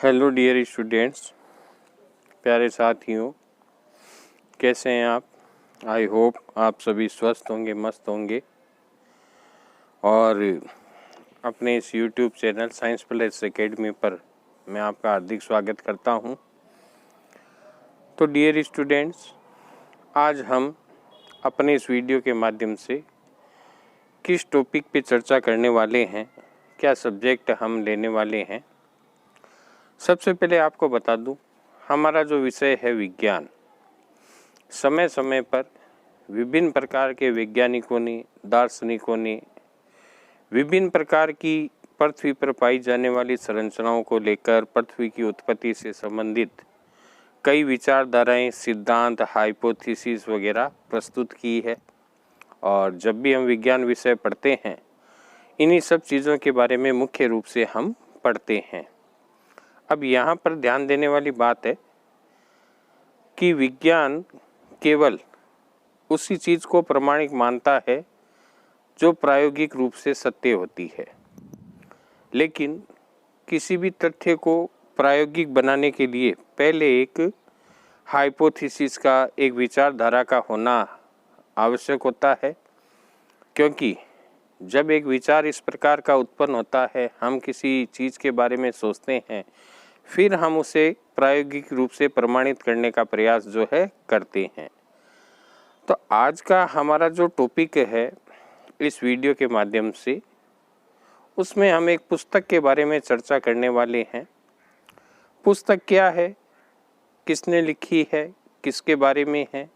Hello dear students, प्यारे साथियों, कैसे हैं आप। आई होप आप सभी स्वस्थ होंगे, मस्त होंगे और अपने इस YouTube channel science plus academy पर मैं आपका हार्दिक स्वागत करता हूं। तो डियर स्टूडेंट्स, आज हम अपने इस वीडियो के माध्यम से किस टॉपिक पे चर्चा करने वाले हैं, क्या सब्जेक्ट हम लेने वाले हैं। सबसे पहले आपको बता दूं, हमारा जो विषय है विज्ञान, समय समय पर विभिन्न प्रकार के वैज्ञानिकों ने, दार्शनिकों ने विभिन्न प्रकार की पृथ्वी पर पाई जाने वाली संरचनाओं को लेकर पृथ्वी की उत्पत्ति से संबंधित कई विचारधाराएं, सिद्धांत, हाइपोथेसिस वगैरह प्रस्तुत की है। और जब भी हम विज्ञान विषय पढ़ते हैं, इन्हीं सब चीज़ों के बारे में मुख्य रूप से हम पढ़ते हैं। अब यहाँ पर ध्यान देने वाली बात है कि विज्ञान केवल उसी चीज़ को प्रमाणिक मानता है जो प्रायोगिक रूप से सत्य होती है, लेकिन किसी भी तथ्य को प्रायोगिक बनाने के लिए पहले एक हाइपोथेसिस का, एक विचारधारा का होना आवश्यक होता है। क्योंकि जब एक विचार इस प्रकार का उत्पन्न होता है, हम किसी चीज़ के बारे में सोचते हैं, फिर हम उसे प्रायोगिक रूप से प्रमाणित करने का प्रयास जो है करते हैं। तो आज का हमारा जो टॉपिक है इस वीडियो के माध्यम से, उसमें हम एक पुस्तक के बारे में चर्चा करने वाले हैं। पुस्तक क्या है, किसने लिखी है, किसके बारे में है।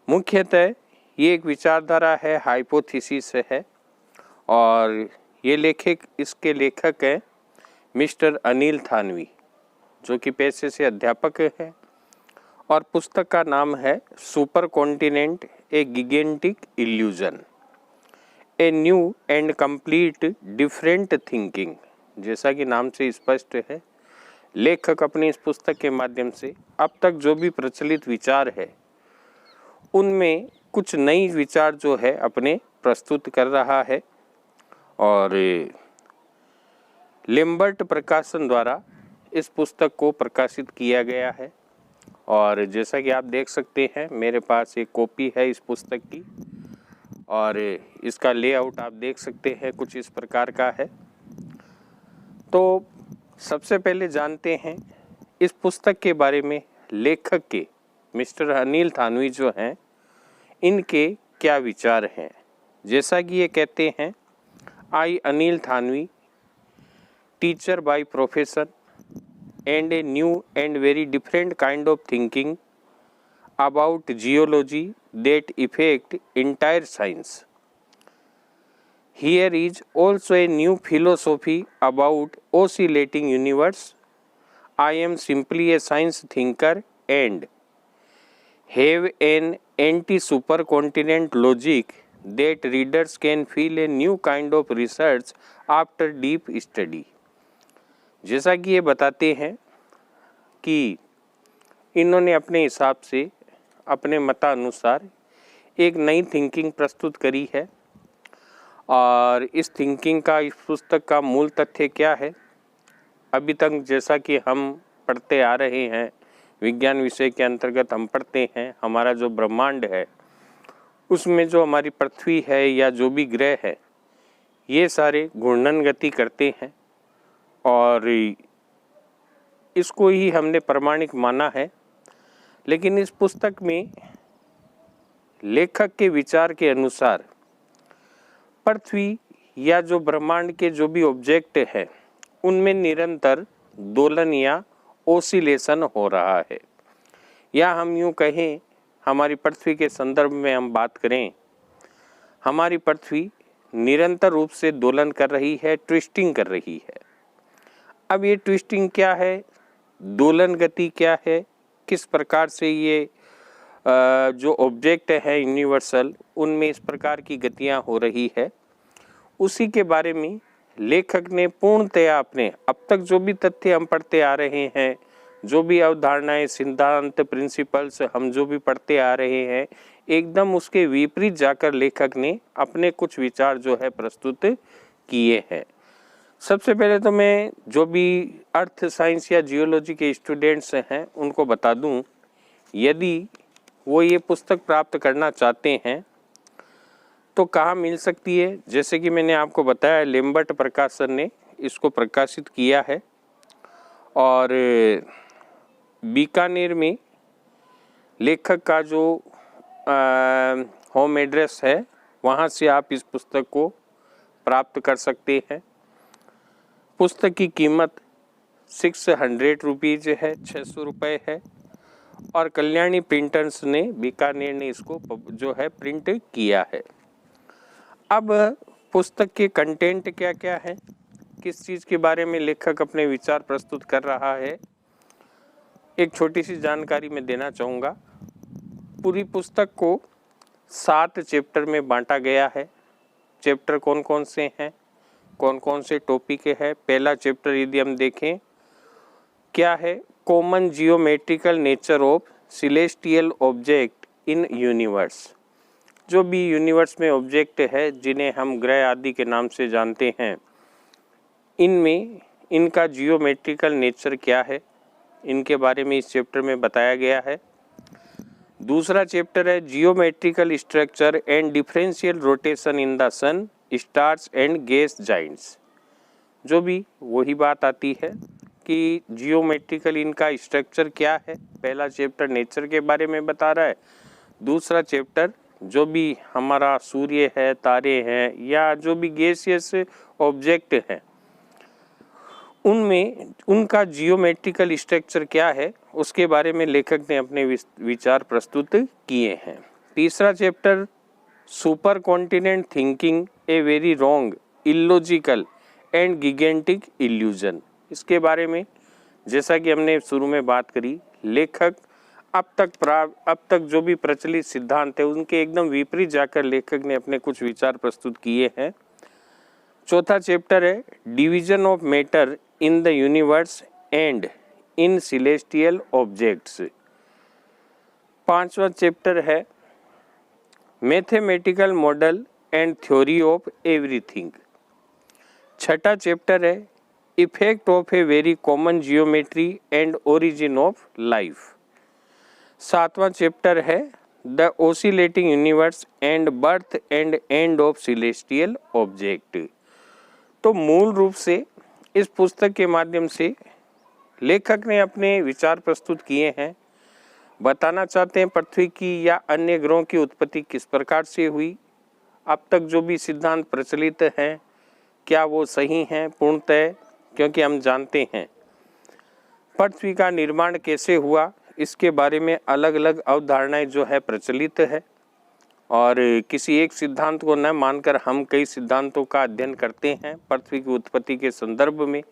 मुख्यतः ये एक विचारधारा है, हाइपोथेसिस है, और ये इसके लेखक हैं मिस्टर अनिल थानवी, जो कि पेशे से अध्यापक है। और पुस्तक का नाम है super continent, a gigantic illusion, a new and complete different thinking. जैसा कि नाम से स्पष्ट है, लेखक अपनी इस पुस्तक के माध्यम से अब तक जो भी प्रचलित विचार है, उनमें कुछ नई विचार जो है अपने प्रस्तुत कर रहा है। और लिम्बर्ट प्रकाशन द्वारा इस पुस्तक को प्रकाशित किया गया है। और जैसा कि आप देख सकते हैं, मेरे पास एक कॉपी है इस पुस्तक की, और इसका लेआउट आप देख सकते हैं, कुछ इस प्रकार का है। तो सबसे पहले जानते हैं इस पुस्तक के बारे में, लेखक के मिस्टर अनिल थानवी जो हैं, इनके क्या विचार हैं। जैसा कि ये कहते हैं, I Anil Thanvi, teacher by profession and a new and very different kind of thinking about geology that affect entire science. Here is also a new philosophy about oscillating universe. I am simply a science thinker and have an anti-supercontinent logic that readers can feel a new kind of research after deep study. जैसा कि ये बताते हैं कि इन्होंने अपने हिसाब से, अपने मतानुसार एक नई थिंकिंग प्रस्तुत करी है। और इस थिंकिंग का, इस पुस्तक का मूल तथ्य क्या है, अभी तक जैसा कि हम पढ़ते आ रहे हैं, विज्ञान विषय के अंतर्गत हम पढ़ते हैं, हमारा जो ब्रह्मांड है, उसमें जो हमारी पृथ्वी है या जो भी ग्रह है, ये सारे घूर्णन गति करते हैं। और इसको ही हमने प्रमाणिक माना है। लेकिन इस पुस्तक में लेखक के विचार के अनुसार पृथ्वी या जो ब्रह्मांड के जो भी ऑब्जेक्ट है, उनमें निरंतर दोलन या ओसिलेशन हो रहा है। या हम यूँ कहें, हमारी पृथ्वी के संदर्भ में हम बात करें, हमारी पृथ्वी निरंतर रूप से दोलन कर रही है, ट्विस्टिंग कर रही है। अब ये ट्विस्टिंग क्या है, दोलन गति क्या है, किस प्रकार से ये जो ऑब्जेक्ट है यूनिवर्सल, उनमें इस प्रकार की गतियां हो रही है, उसी के बारे में लेखक ने पूर्णतया अपने अब तक जो भी तथ्य हम पढ़ते आ रहे हैं, जो भी अवधारणाएं, सिद्धांत, प्रिंसिपल्स हम जो भी पढ़ते आ रहे हैं, एकदम उसके विपरीत जाकर लेखक ने अपने कुछ विचार जो है प्रस्तुत किए हैं। सबसे पहले तो मैं जो भी अर्थ साइंस या जियोलॉजी के स्टूडेंट्स हैं उनको बता दूं, यदि वो ये पुस्तक प्राप्त करना चाहते हैं तो कहाँ मिल सकती है। जैसे कि मैंने आपको बताया, लिम्बट प्रकाशन ने इसको प्रकाशित किया है और बीकानेर में लेखक का जो होम एड्रेस है वहाँ से आप इस पुस्तक को प्राप्त कर सकते हैं। पुस्तक की कीमत 600 रुपीज़ है, 600 रुपये है और कल्याणी प्रिंटर्स ने बीकानेर ने इसको जो है प्रिंट किया है। अब पुस्तक के कंटेंट क्या क्या है, किस चीज़ के बारे में लेखक अपने विचार प्रस्तुत कर रहा है, एक छोटी सी जानकारी मैं देना चाहूँगा। पूरी पुस्तक को 7 चैप्टर में बांटा गया है। चैप्टर कौन कौन से हैं, कौन कौन से टॉपिक है। पहला चैप्टर यदि हम देखें क्या है, common geometrical nature of celestial object in universe. जो भी यूनिवर्स में ऑब्जेक्ट है जिन्हें हम ग्रह आदि के नाम से जानते हैं, इनमें इनका जियोमेट्रिकल नेचर क्या है, इनके बारे में इस चैप्टर में बताया गया है। दूसरा चैप्टर है geometrical structure and differential rotation in the sun, stars and gas giants. जो भी वही बात आती है कि जियोमेट्रिकल इनका स्ट्रक्चर क्या है। पहला चैप्टर नेचर के बारे में बता रहा है, दूसरा चैप्टर जो भी हमारा सूर्य है, तारे हैं या जो भी गैसियस ऑब्जेक्ट हैं उनमें उनका जियोमेट्रिकल स्ट्रक्चर क्या है उसके बारे में लेखक ने अपने विचार प्रस्तुत किए हैं। तीसरा chapter super continent thinking a very wrong illogical and gigantic illusion. इसके बारे में जैसा कि हमने शुरू में बात करी, लेखक अब तक जो भी प्रचलित सिद्धांत है उनके एकदम विपरीत जाकर लेखक ने अपने कुछ विचार प्रस्तुत किए हैं। चौथा चैप्टर है division of matter in the universe and in celestial objects. पांचवा चैप्टर है mathematical model and theory of everything. छठा चैप्टर है effect of a very common geometry and origin of life. सातवां चैप्टर है the oscillating universe and birth and end of celestial object. तो मूल रूप से इस पुस्तक के माध्यम से लेखक ने अपने विचार प्रस्तुत किए हैं। बताना चाहते हैं पृथ्वी की या अन्य ग्रहों की उत्पत्ति किस प्रकार से हुई, अब तक जो भी सिद्धांत प्रचलित हैं क्या वो सही हैं पूर्णतः, क्योंकि हम जानते हैं पृथ्वी का निर्माण कैसे हुआ, इसके बारे में अलग अलग अवधारणाएं जो है प्रचलित है और किसी एक सिद्धांत को न मानकर हम कई सिद्धांतों का अध्ययन करते हैं पृथ्वी की उत्पत्ति के संदर्भ में।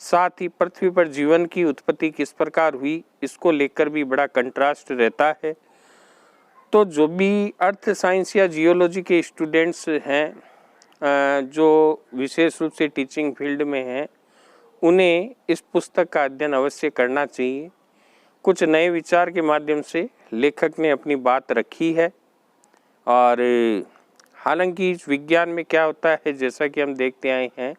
साथ ही पृथ्वी पर जीवन की उत्पत्ति किस प्रकार हुई इसको लेकर भी बड़ा कंट्रास्ट रहता है। तो जो भी अर्थ साइंस या जियोलॉजी के स्टूडेंट्स हैं जो विशेष रूप से टीचिंग फील्ड में हैं, उन्हें इस पुस्तक का अध्ययन अवश्य करना चाहिए। कुछ नए विचार के माध्यम से लेखक ने अपनी बात रखी है और हालांकि विज्ञान में क्या होता है, जैसा कि हम देखते आए हैं,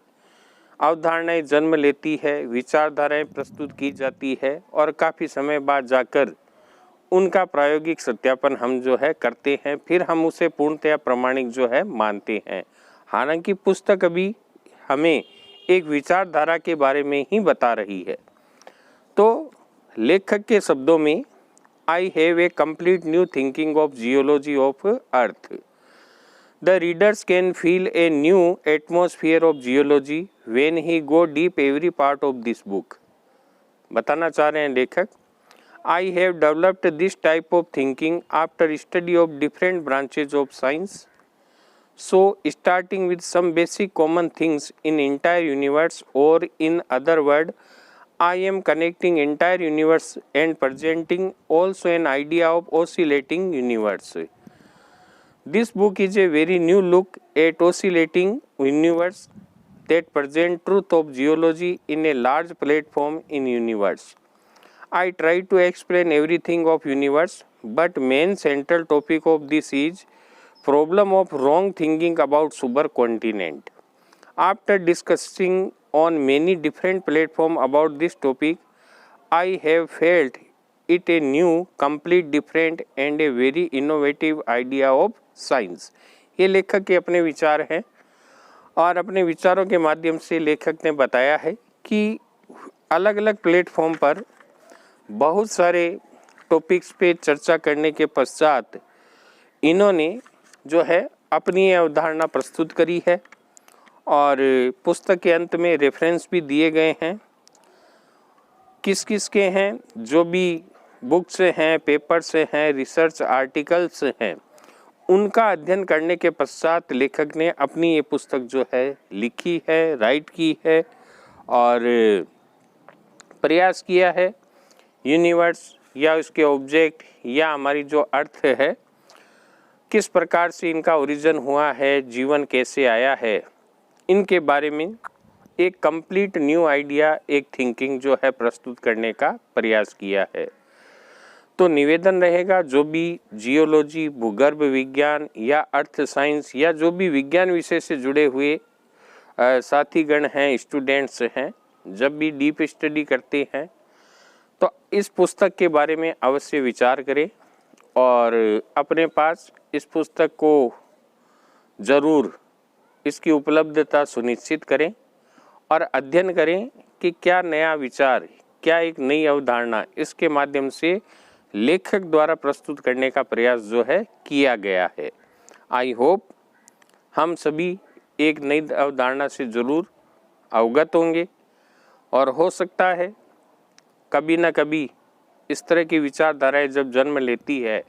अवधारणाएं जन्म लेती है, विचारधाराएं प्रस्तुत की जाती है और काफ़ी समय बाद जाकर उनका प्रायोगिक सत्यापन हम जो है करते हैं, फिर हम उसे पूर्णतया प्रमाणिक जो है मानते हैं। हालांकि पुस्तक अभी हमें एक विचारधारा के बारे में ही बता रही है। तो लेखक के शब्दों में I have a complete new thinking of geology of earth. The readers can feel a new atmosphere of geology when he go deep every part of this book. बताना चाह रहे हैं लेखक, I have developed this type of thinking after study of different branches of science. So starting with some basic common things in entire universe, or in other word, I am connecting entire universe and presenting also an idea of oscillating universe. This book is a very new look at oscillating universe that present truth of geology in a large platform in universe. I try to explain everything of universe, but main central topic of this is problem of wrong thinking about supercontinent. After discussing on many different platforms about this topic, I have felt it a new, complete different and a very innovative idea of science. ये लेखक के अपने विचार हैं और अपने विचारों के माध्यम से लेखक ने बताया है कि अलग अलग प्लेटफॉर्म पर बहुत सारे टॉपिक्स पे चर्चा करने के पश्चात इन्होंने जो है अपनी अवधारणा प्रस्तुत करी है और पुस्तक के अंत में रेफरेंस भी दिए गए हैं। किस किस के हैं, जो भी बुक्स हैं, पेपर्स हैं, रिसर्च आर्टिकल्स हैं, उनका अध्ययन करने के पश्चात लेखक ने अपनी ये पुस्तक जो है लिखी है, राइट की है और प्रयास किया है यूनिवर्स या उसके ऑब्जेक्ट या हमारी जो अर्थ है किस प्रकार से इनका ओरिजिन हुआ है, जीवन कैसे आया है, इनके बारे में एक कंप्लीट न्यू आइडिया, एक थिंकिंग जो है प्रस्तुत करने का प्रयास किया है। तो निवेदन रहेगा, जो भी जियोलॉजी, भूगर्भ विज्ञान या अर्थ साइंस या जो भी विज्ञान विषय से जुड़े हुए साथीगण हैं, स्टूडेंट्स हैं, जब भी डीप स्टडी करते हैं तो इस पुस्तक के बारे में अवश्य विचार करें और अपने पास इस पुस्तक को ज़रूर इसकी उपलब्धता सुनिश्चित करें और अध्ययन करें कि क्या नया विचार, क्या एक नई अवधारणा इसके माध्यम से लेखक द्वारा प्रस्तुत करने का प्रयास जो है किया गया है। आई होप हम सभी एक नई अवधारणा से ज़रूर अवगत होंगे और हो सकता है कभी ना कभी इस तरह की विचारधाराएं जब जन्म लेती है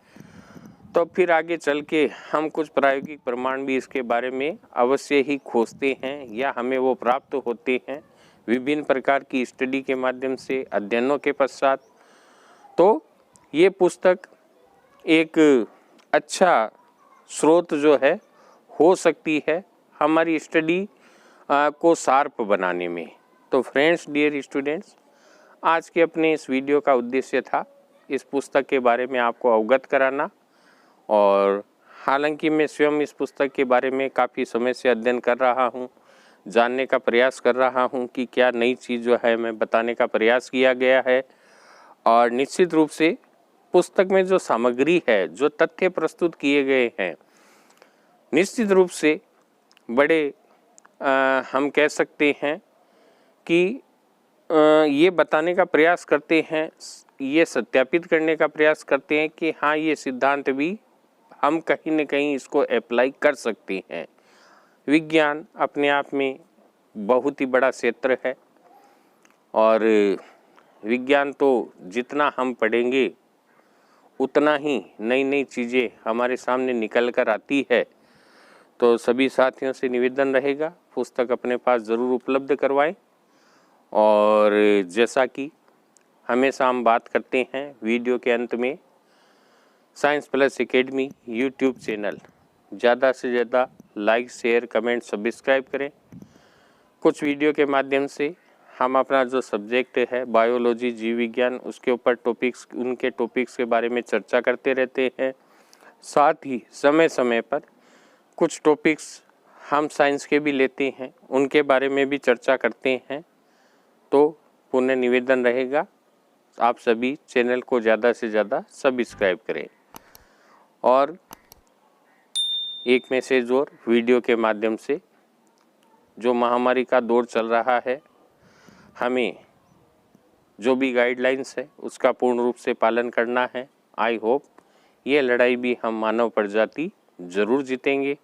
तो फिर आगे चल के हम कुछ प्रायोगिक प्रमाण भी इसके बारे में अवश्य ही खोजते हैं या हमें वो प्राप्त होते हैं विभिन्न प्रकार की स्टडी के माध्यम से, अध्ययनों के पश्चात। तो ये पुस्तक एक अच्छा स्रोत जो है हो सकती है हमारी स्टडी को शार्प बनाने में। तो फ्रेंड्स, डियर स्टूडेंट्स, आज के अपने इस वीडियो का उद्देश्य था इस पुस्तक के बारे में आपको अवगत कराना और हालांकि मैं स्वयं इस पुस्तक के बारे में काफ़ी समय से अध्ययन कर रहा हूँ, जानने का प्रयास कर रहा हूँ कि क्या नई चीज़ जो है मैं बताने का प्रयास किया गया है और निश्चित रूप से पुस्तक में जो सामग्री है, जो तथ्य प्रस्तुत किए गए हैं, निश्चित रूप से बड़े हम कह सकते हैं कि ये बताने का प्रयास करते हैं, ये सत्यापित करने का प्रयास करते हैं कि हाँ, ये सिद्धांत भी हम कहीं न कहीं इसको अप्लाई कर सकते हैं। विज्ञान अपने आप में बहुत ही बड़ा क्षेत्र है और विज्ञान तो जितना हम पढ़ेंगे उतना ही नई नई चीज़ें हमारे सामने निकल कर आती है। तो सभी साथियों से निवेदन रहेगा पुस्तक अपने पास ज़रूर उपलब्ध करवाएं और जैसा कि हमेशा हम बात करते हैं वीडियो के अंत में, science plus academy YouTube channel ज़्यादा से ज़्यादा लाइक, शेयर, कमेंट, सब्सक्राइब करें। कुछ वीडियो के माध्यम से हम अपना जो सब्जेक्ट है बायोलॉजी, जीव विज्ञान, उसके ऊपर उनके टॉपिक्स के बारे में चर्चा करते रहते हैं। साथ ही समय समय पर कुछ टॉपिक्स हम साइंस के भी लेते हैं, उनके बारे में भी चर्चा करते हैं। तो पुनः निवेदन रहेगा आप सभी चैनल को ज़्यादा से ज़्यादा सब्सक्राइब करें और एक मैसेज और वीडियो के माध्यम से, जो महामारी का दौर चल रहा है, हमें जो भी गाइडलाइंस है उसका पूर्ण रूप से पालन करना है। आई होप ये लड़ाई भी हम मानव प्रजाति ज़रूर जीतेंगे।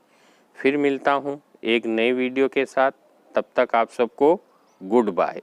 फिर मिलता हूँ एक नए वीडियो के साथ, तब तक आप सबको गुड बाय।